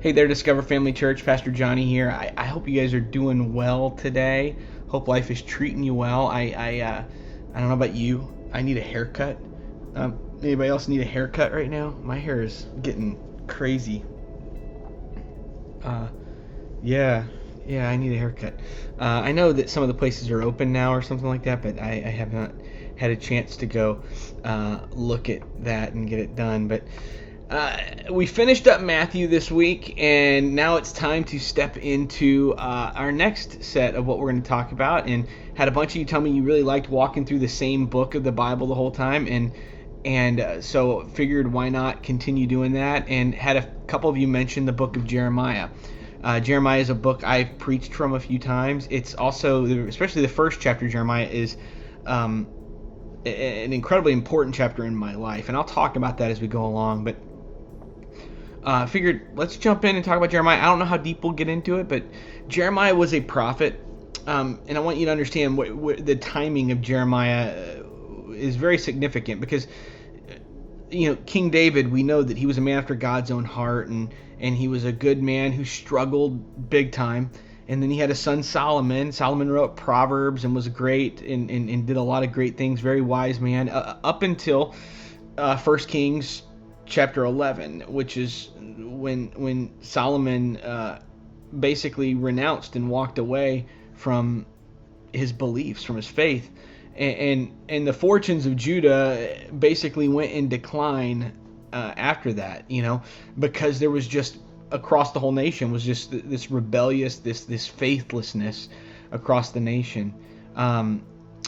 Hey there, Discover Family Church. Pastor Johnny here. I hope you guys are doing well today. Hope life is treating you well. I don't know about you. I need a haircut. Anybody else need a haircut right now? My hair is getting crazy. Yeah, I need a haircut. I know that some of the places are open now or something like that, but I have not had a chance to go look at that and get it done. But we finished up Matthew this week, and now it's time to step into our next set of what we're going to talk about. And had a bunch of you tell me you really liked walking through the same book of the Bible the whole time, and so figured why not continue doing that. And had a couple of you mention the book of Jeremiah. Jeremiah is a book I've preached from a few times. It's also, especially the first chapter of Jeremiah, is an incredibly important chapter in my life, and I'll talk about that as we go along. But figured let's jump in and talk about Jeremiah. I don't know how deep we'll get into it, but Jeremiah was a prophet, and I want you to understand the timing of Jeremiah is very significant because, King David, we know that he was a man after God's own heart, and he was a good man who struggled big time. And then he had a son, Solomon. Solomon wrote Proverbs and was great and did a lot of great things, very wise man, up until 1 Kings chapter 11, which is when Solomon basically renounced and walked away from his beliefs, from his faith. And the fortunes of Judah basically went in decline after that, because there was just, across the whole nation, was just this rebellious, this faithlessness across the nation.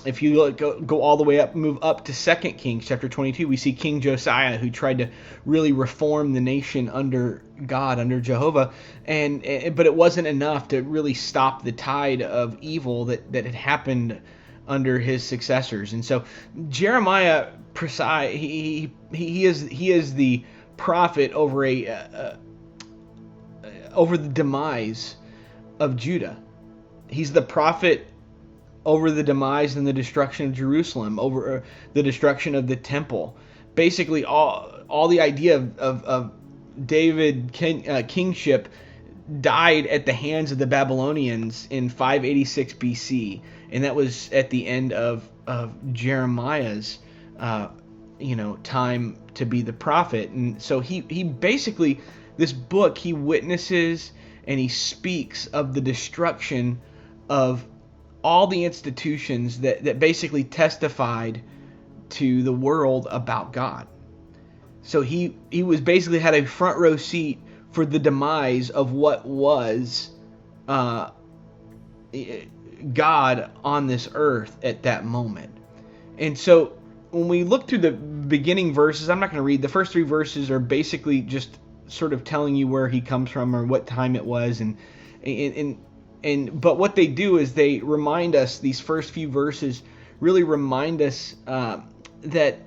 If you go all the way up, move up to 2 Kings chapter 22, we see King Josiah, who tried to really reform the nation under God, under Jehovah, but it wasn't enough to really stop the tide of evil that had happened under his successors. And so Jeremiah, he is the prophet over over the demise of Judah. He's the prophet over the demise and the destruction of Jerusalem, over the destruction of the temple. Basically, all the idea of David kingship died at the hands of the Babylonians in 586 BC, and that was at the end of Jeremiah's time to be the prophet. And so he basically, this book, he witnesses and he speaks of the destruction of all the institutions that basically testified to the world about God. So he was basically had a front row seat for the demise of what was God on this earth at that moment. And so when we look through the beginning verses, I'm not going to read. The first 3 verses are basically just sort of telling you where he comes from or what time it was, but what they do is they remind us, these first few verses really remind us that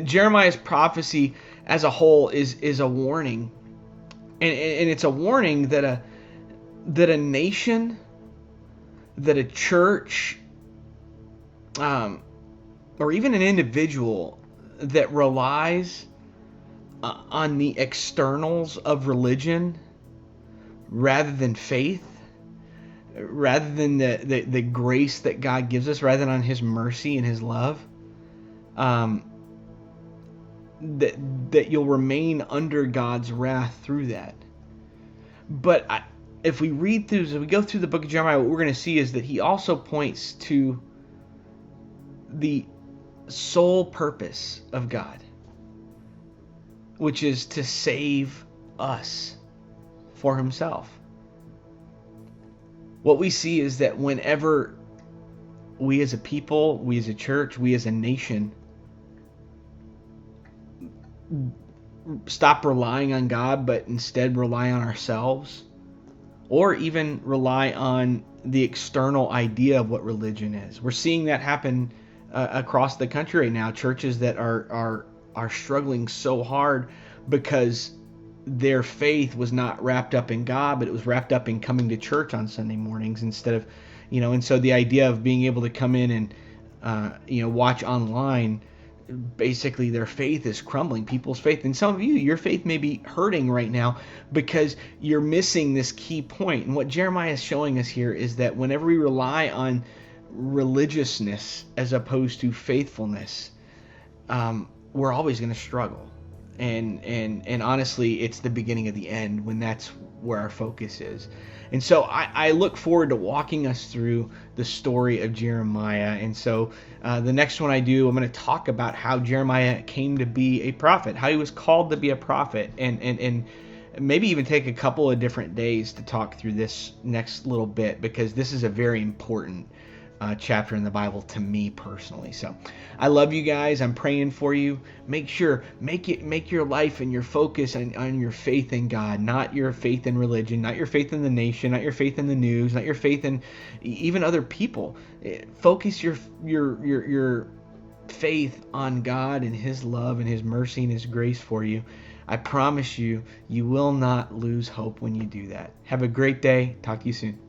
Jeremiah's prophecy as a whole is a warning, and it's a warning that a nation, that a church, or even an individual that relies on the externals of religion rather than faith, rather than the grace that God gives us, rather than on his mercy and his love, that you'll remain under God's wrath through that. But if we read through, as we go through the book of Jeremiah, what we're going to see is that he also points to the sole purpose of God, which is to save us for himself. What we see is that whenever we as a people, we as a church, we as a nation stop relying on God, but instead rely on ourselves, or even rely on the external idea of what religion is. We're seeing that happen across the country right now. Churches that are struggling so hard because their faith was not wrapped up in God, but it was wrapped up in coming to church on Sunday mornings instead of, and so the idea of being able to come in and, watch online basically their faith is crumbling, people's faith. And some of you, your faith may be hurting right now because you're missing this key point. And what Jeremiah is showing us here is that whenever we rely on religiousness as opposed to faithfulness, we're always going to struggle. And honestly, it's the beginning of the end when that's where our focus is. And so I look forward to walking us through the story of Jeremiah. And so the next one I do, I'm going to talk about how Jeremiah came to be a prophet, how he was called to be a prophet, and maybe even take a couple of different days to talk through this next little bit, because this is a very important chapter in the Bible to me personally. So I love you guys. I'm praying for you. Make your life and your focus on your faith in God, not your faith in religion, not your faith in the nation, not your faith in the news, not your faith in even other people. Focus your faith on God and His love and His mercy and His grace for you. I promise you, you will not lose hope when you do that. Have a great day. Talk to you soon.